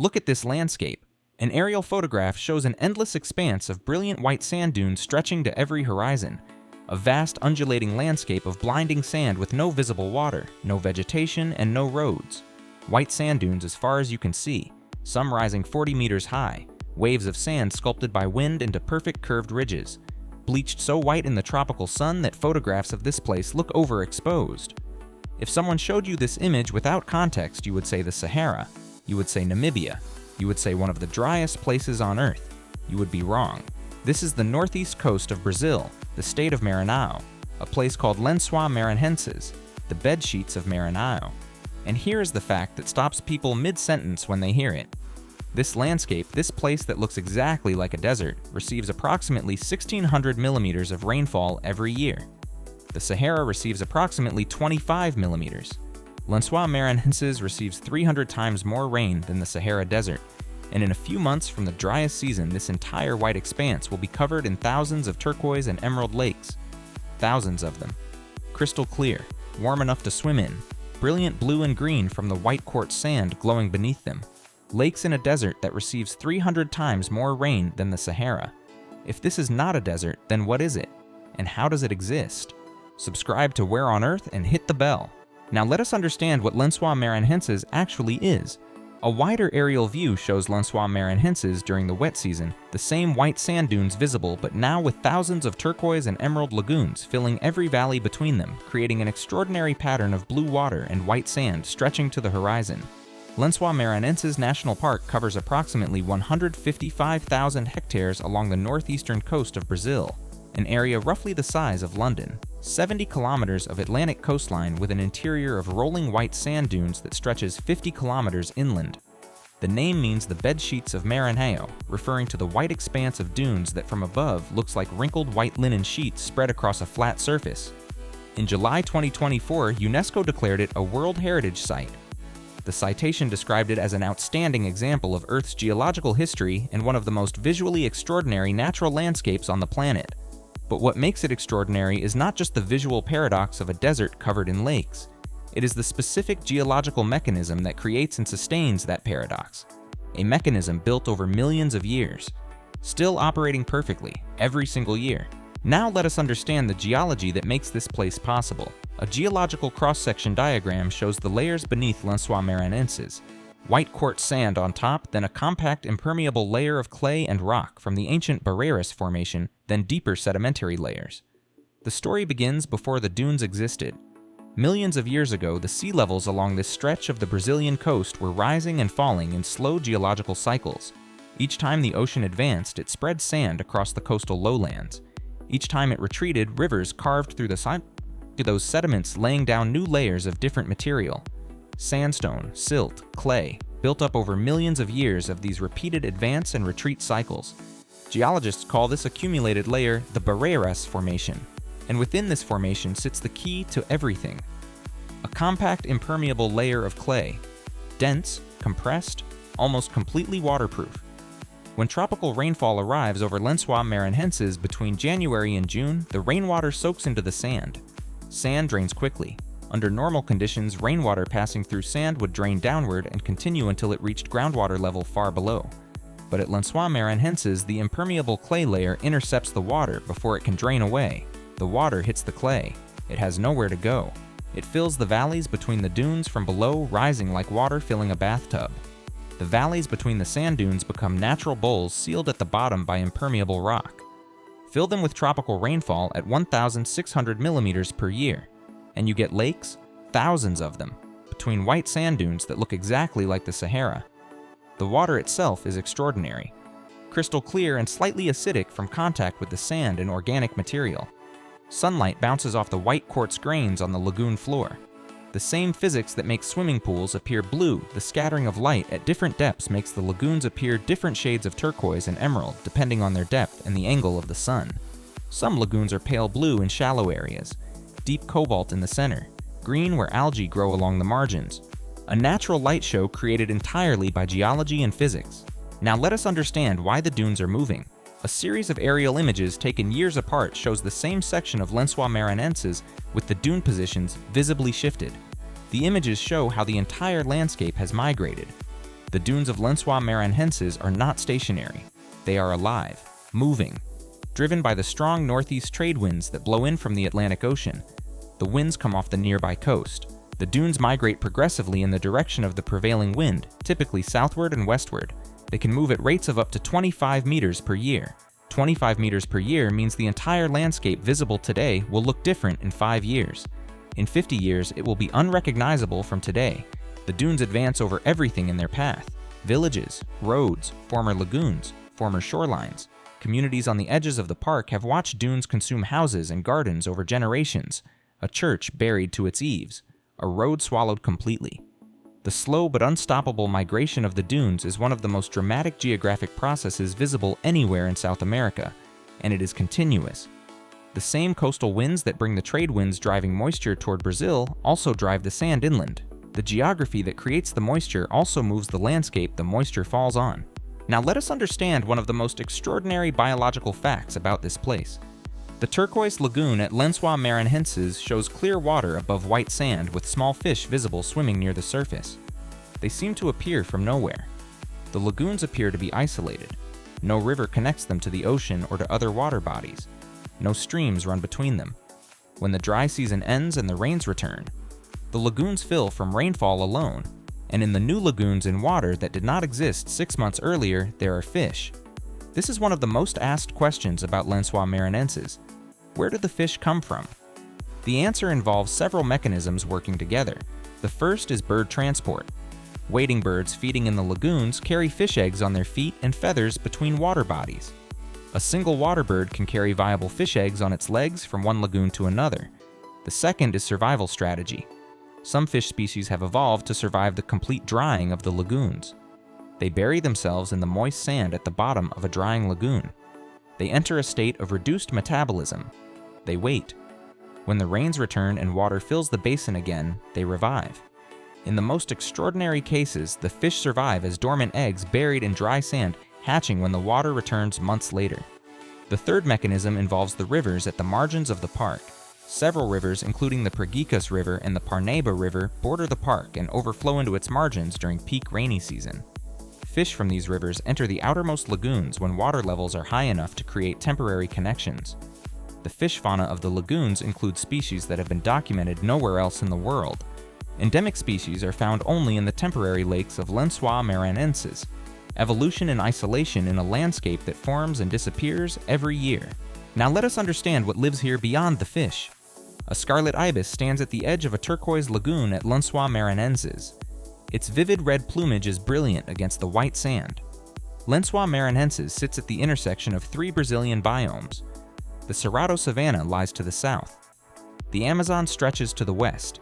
Look at this landscape. An aerial photograph shows an endless expanse of brilliant white sand dunes stretching to every horizon. A vast undulating landscape of blinding sand with no visible water, no vegetation, and no roads. White sand dunes as far as you can see, some rising 40 meters high, waves of sand sculpted by wind into perfect curved ridges, bleached so white in the tropical sun that photographs of this place look overexposed. If someone showed you this image without context, you would say the Sahara, you would say Namibia, you would say one of the driest places on Earth. You would be wrong. This is the northeast coast of Brazil, the state of Maranhão, a place called Lençóis Maranhenses, the Bedsheets of Maranhão. And here is the fact that stops people mid-sentence when they hear it. This landscape, this place that looks exactly like a desert, receives approximately 1,600 millimeters of rainfall every year. The Sahara receives approximately 25 millimeters. Lençóis Maranhenses receives 300 times more rain than the Sahara Desert, and in a few months from the driest season, this entire white expanse will be covered in thousands of turquoise and emerald lakes. Thousands of them. Crystal clear, warm enough to swim in, brilliant blue and green from the white quartz sand glowing beneath them. Lakes in a desert that receives 300 times more rain than the Sahara. If this is not a desert, then what is it? And how does it exist? Subscribe to Where on Earth and hit the bell. Now let us understand what Lençóis Maranhenses actually is. A wider aerial view shows Lençóis Maranhenses during the wet season, the same white sand dunes visible but now with thousands of turquoise and emerald lagoons filling every valley between them, creating an extraordinary pattern of blue water and white sand stretching to the horizon. Lençóis Maranhenses National Park covers approximately 155,000 hectares along the northeastern coast of Brazil, an area roughly the size of London. 70 kilometers of Atlantic coastline with an interior of rolling white sand dunes that stretches 50 kilometers inland. The name means the Bedsheets of Maranhão, referring to the white expanse of dunes that from above looks like wrinkled white linen sheets spread across a flat surface. In July 2024, UNESCO declared it a World Heritage Site. The citation described it as an outstanding example of Earth's geological history and one of the most visually extraordinary natural landscapes on the planet. But what makes it extraordinary is not just the visual paradox of a desert covered in lakes. It is the specific geological mechanism that creates and sustains that paradox. A mechanism built over millions of years, still operating perfectly every single year. Now let us understand the geology that makes this place possible. A geological cross-section diagram shows the layers beneath Lençóis Maranhenses. White quartz sand on top, then a compact impermeable layer of clay and rock from the ancient Barreiras Formation, then deeper sedimentary layers. The story begins before the dunes existed. Millions of years ago, the sea levels along this stretch of the Brazilian coast were rising and falling in slow geological cycles. Each time the ocean advanced, it spread sand across the coastal lowlands. Each time it retreated, rivers carved through those sediments, laying down new layers of different material. Sandstone, silt, clay, built up over millions of years of these repeated advance and retreat cycles. Geologists call this accumulated layer the Barreiras Formation, and within this formation sits the key to everything. A compact impermeable layer of clay, dense, compressed, almost completely waterproof. When tropical rainfall arrives over Lençóis Maranhenses between January and June, the rainwater soaks into the sand. Sand drains quickly. Under normal conditions, rainwater passing through sand would drain downward and continue until it reached groundwater level far below. But at Lençóis Maranhenses, the impermeable clay layer intercepts the water before it can drain away. The water hits the clay. It has nowhere to go. It fills the valleys between the dunes from below, rising like water filling a bathtub. The valleys between the sand dunes become natural bowls sealed at the bottom by impermeable rock. Fill them with tropical rainfall at 1,600 millimeters per year, and you get lakes, thousands of them, between white sand dunes that look exactly like the Sahara. The water itself is extraordinary, crystal clear and slightly acidic from contact with the sand and organic material. Sunlight bounces off the white quartz grains on the lagoon floor. The same physics that makes swimming pools appear blue, the scattering of light at different depths makes the lagoons appear different shades of turquoise and emerald depending on their depth and the angle of the sun. Some lagoons are pale blue in shallow areas, deep cobalt in the center, green where algae grow along the margins. A natural light show created entirely by geology and physics. Now let us understand why the dunes are moving. A series of aerial images taken years apart shows the same section of Lençóis Maranhenses with the dune positions visibly shifted. The images show how the entire landscape has migrated. The dunes of Lençóis Maranhenses are not stationary. They are alive, moving, driven by the strong northeast trade winds that blow in from the Atlantic Ocean. The winds come off the nearby coast. The dunes migrate progressively in the direction of the prevailing wind, typically southward and westward. They can move at rates of up to 25 meters per year. 25 meters per year means the entire landscape visible today will look different in 5 years. In 50 years, it will be unrecognizable from today. The dunes advance over everything in their path: villages, roads, former lagoons, former shorelines. Communities on the edges of the park have watched dunes consume houses and gardens over generations, a church buried to its eaves, a road swallowed completely. The slow but unstoppable migration of the dunes is one of the most dramatic geographic processes visible anywhere in South America, and it is continuous. The same coastal winds that bring the trade winds driving moisture toward Brazil also drive the sand inland. The geography that creates the moisture also moves the landscape the moisture falls on. Now let us understand one of the most extraordinary biological facts about this place. The Turquoise lagoon at Lençóis Maranhenses shows clear water above white sand with small fish visible swimming near the surface. They seem to appear from nowhere. The lagoons appear to be isolated. No river connects them to the ocean or to other water bodies. No streams run between them. When the dry season ends and the rains return, the lagoons fill from rainfall alone, and in the new lagoons in water that did not exist 6 months earlier, there are fish. This is one of the most asked questions about Lençóis Maranhenses. Where do the fish come from? The answer involves several mechanisms working together. The first is bird transport. Wading birds feeding in the lagoons carry fish eggs on their feet and feathers between water bodies. A single water bird can carry viable fish eggs on its legs from one lagoon to another. The second is survival strategy. Some fish species have evolved to survive the complete drying of the lagoons. They bury themselves in the moist sand at the bottom of a drying lagoon. They enter a state of reduced metabolism. They wait. When the rains return and water fills the basin again, they revive. In the most extraordinary cases, the fish survive as dormant eggs buried in dry sand, hatching when the water returns months later. The third mechanism involves the rivers at the margins of the park. Several rivers, including the Preguiças River and the Parnaíba River, border the park and overflow into its margins during peak rainy season. Fish from these rivers enter the outermost lagoons when water levels are high enough to create temporary connections. The fish fauna of the lagoons includes species that have been documented nowhere else in the world. Endemic species are found only in the temporary lakes of Lençóis Maranhenses. Evolution and isolation in a landscape that forms and disappears every year. Now let us understand what lives here beyond the fish. A scarlet ibis stands at the edge of a turquoise lagoon at Lençóis Maranhenses. Its vivid red plumage is brilliant against the white sand. Lençóis Maranhenses sits at the intersection of 3 Brazilian biomes. The Cerrado savanna lies to the south. The Amazon stretches to the west.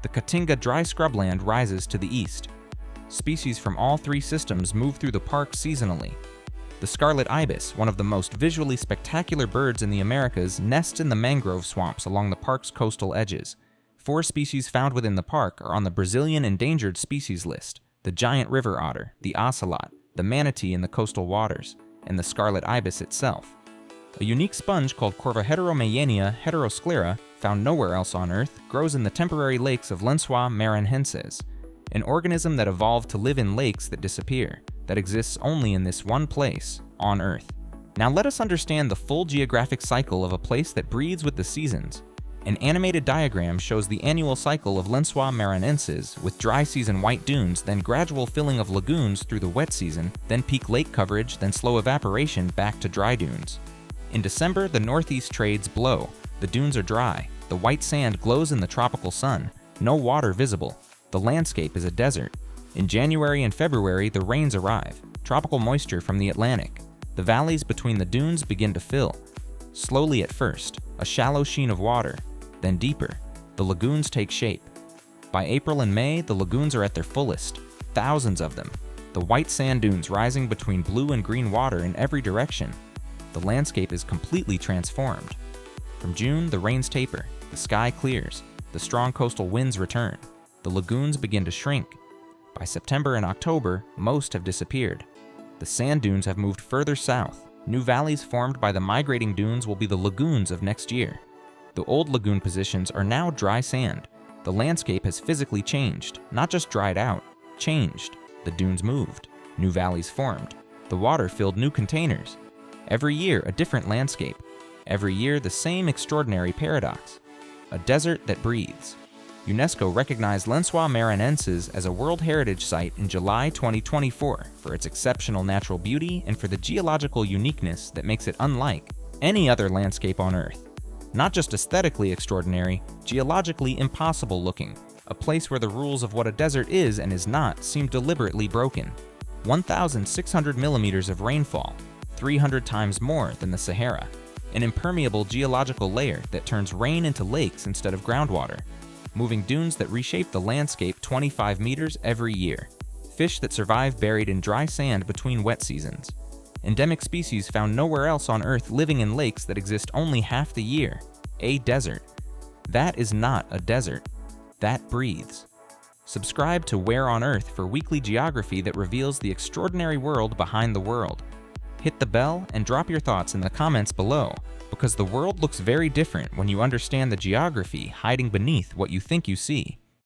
The Caatinga dry scrubland rises to the east. Species from all 3 systems move through the park seasonally. The scarlet ibis, one of the most visually spectacular birds in the Americas, nests in the mangrove swamps along the park's coastal edges. 4 species found within the park are on the Brazilian endangered species list: the giant river otter, the ocelot, the manatee in the coastal waters, and the scarlet ibis itself. A unique sponge called Corvaheteromeyenia heterosclera, found nowhere else on Earth, grows in the temporary lakes of Lençóis Maranhenses, an organism that evolved to live in lakes that disappear, that exists only in this one place, on Earth. Now let us understand the full geographic cycle of a place that breathes with the seasons. An animated diagram shows the annual cycle of Lençóis Maranhenses, with dry season white dunes, then gradual filling of lagoons through the wet season, then peak lake coverage, then slow evaporation back to dry dunes. In December, the northeast trades blow. The dunes are dry. The white sand glows in the tropical sun. No water visible. The landscape is a desert. In January and February, the rains arrive. Tropical moisture from the Atlantic. The valleys between the dunes begin to fill. Slowly at first, a shallow sheen of water. Then deeper. The lagoons take shape. By April and May, the lagoons are at their fullest. Thousands of them. The white sand dunes rising between blue and green water in every direction. The landscape is completely transformed. From June, the rains taper. The sky clears. The strong coastal winds return. The lagoons begin to shrink. By September and October, most have disappeared. The sand dunes have moved further south. New valleys formed by the migrating dunes will be the lagoons of next year. The old lagoon positions are now dry sand. The landscape has physically changed, not just dried out, changed. the dunes moved, new valleys formed, the water filled new containers. Every year, a different landscape. Every year, the same extraordinary paradox. A desert that breathes. UNESCO recognized Lençóis Maranhenses as a World Heritage Site in July 2024 for its exceptional natural beauty and for the geological uniqueness that makes it unlike any other landscape on Earth. Not just aesthetically extraordinary, geologically impossible looking, a place where the rules of what a desert is and is not seem deliberately broken. 1,600 millimeters of rainfall, 300 times more than the Sahara. An impermeable geological layer that turns rain into lakes instead of groundwater. Moving dunes that reshape the landscape 25 meters every year. Fish that survive buried in dry sand between wet seasons. Endemic species found nowhere else on Earth living in lakes that exist only half the year. A desert. That is not a desert. That breathes. Subscribe to Where on Earth for weekly geography that reveals the extraordinary world behind the world. Hit the bell and drop your thoughts in the comments below, because the world looks very different when you understand the geography hiding beneath what you think you see.